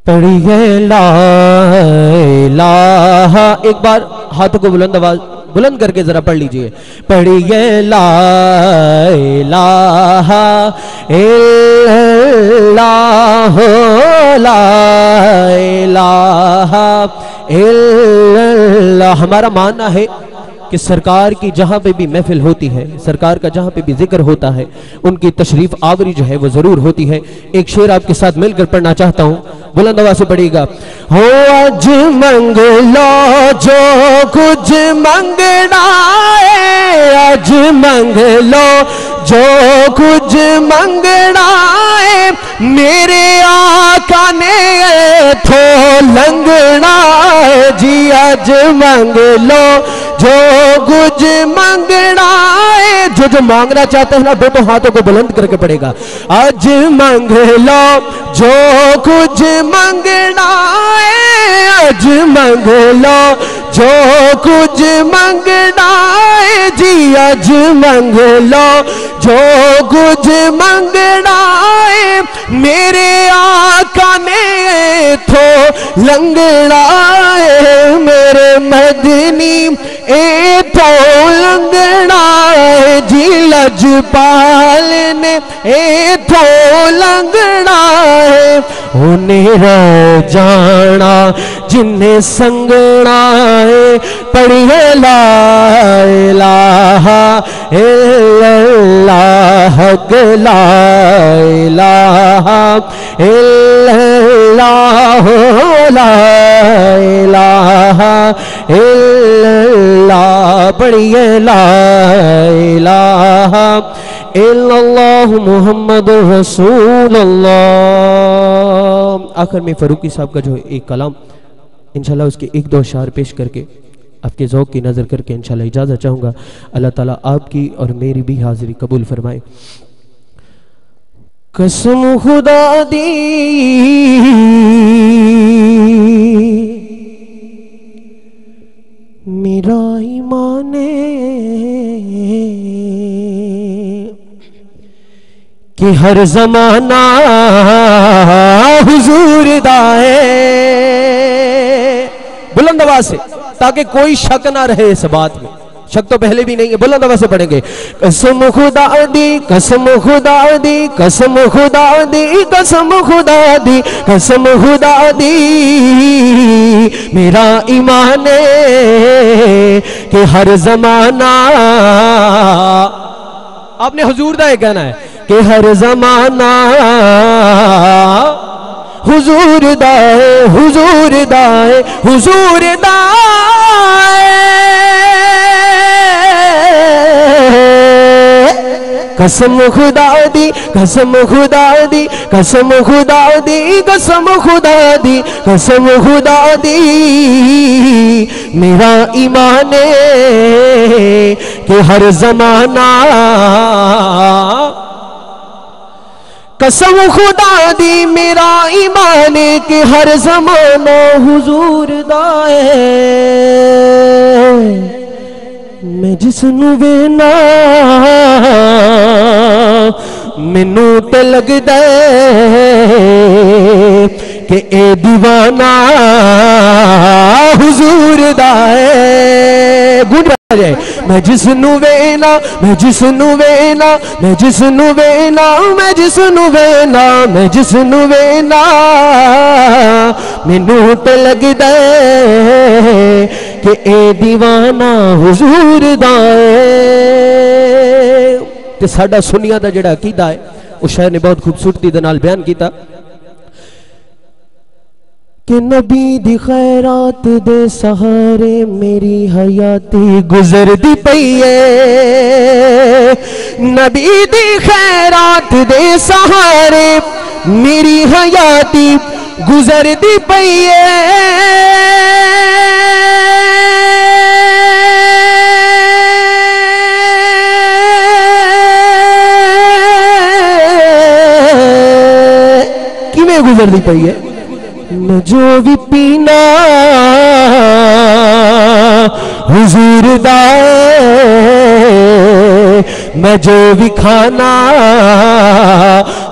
پڑھیے لا الہ، ایک بار ہاتھوں کو بلند کر کے ذرا پڑھ لیجئے. پڑھیے لا الہ الا اللہ، لا الہ الا اللہ. ہمارا ماننا ہے کہ سرکار کی جہاں پہ بھی محفل ہوتی ہے، سرکار کا جہاں پہ بھی ذکر ہوتا ہے، ان کی تشریف آوری جو ہے وہ ضرور ہوتی ہے. ایک شعر آپ کے ساتھ مل کر پڑھنا چاہتا ہوں، بلند آواز سے پڑھیے گا. ہو اج منگ لو جو کچھ منگنا ہے، اج منگ لو جو کچھ منگنا ہے، میرے آقا نے تھو لنگنا ہے جی. اج منگ لو جو کچھ منگنا ہے، جو مانگنا چاہتے ہیں نا دونوں ہاتھوں کو بلند کر کے پڑے گا. اج منگ لو جو کچھ منگنا ہے، اج منگ لو جو کچھ منگنا ہے جی. اج منگ لو جو کچھ منگنا ہے، میرے آقا نے تھو لنگنا ہے، میرے مدنی اے تو لنگنا ہے جی. لجپال نے اے تو لنگنا ہے، انہیں رہ جانا جنہیں سنگنا ہے. پڑھیے لا الہ الا اللہ، لا الہ الا اللہ، لا الہ الا اللہ. پڑھیے لا الہ الا اللہ محمد رسول اللہ. آخر میں فاروقی صاحب کا جو ایک کلام انشاءاللہ اس کے ایک دو اشعار پیش کر کے آپ کے ذوق کی نظر کر کے انشاءاللہ اجازت چاہوں گا. اللہ تعالیٰ آپ کی اور میری بھی حاضری قبول فرمائے. قسم خدا دی میرا ایمان کہ ہر زمانہ حضور دا ہے. بلند آواز سے تاکہ کوئی شک نہ رہے اس بات میں، شک تو پہلے بھی نہیں ہے. بلند آواز سے پڑھیں گے. قسم خدا دی، قسم خدا دی، قسم خدا دی، قسم خدا دی، قسم خدا دی میرا ایمان کہ ہر زمانہ، آپ نے حضور دا یہ کہنا ہے کہ ہر زمانہ حضور دا ہے، حضور دا ہے، حضور دا ہے. قسم خدا دی، قسم خدا دی، قسم خدا دی، قسم خدا دی، قسم خدا دی میرا ایمان کہ ہر زمانہ، قسم خدا دی میرا ایمان کہ ہر زمانہ حضور دا ہے. میں جس نو وینا مینو تے لگدا کہ اے دیوانہ حضور دا ہے. گونج جائے. میں جس نو وینا، میں جس نو وینا، میں جس نو وینا، میں جس نو وینا، میں جس نو وینا مینو تے لگدا کہ اے دیوانہ حضور دا ہے. تے ساڈا سنیاں دا جڑا عقیدہ ہے اس شاعر نے بہت خوبصورتی دے نال بیان کیتا کہ نبی دی خیرات دے سہارے میری حیاتی گزر دی پئی ہے. نبی دی خیرات دے سہارے میری حیاتی گزر دی پئی ہے. کیویں گزر دی پئی ہے؟ میں جو بھی پینا حضور دا ہے، میں جو بھی کھانا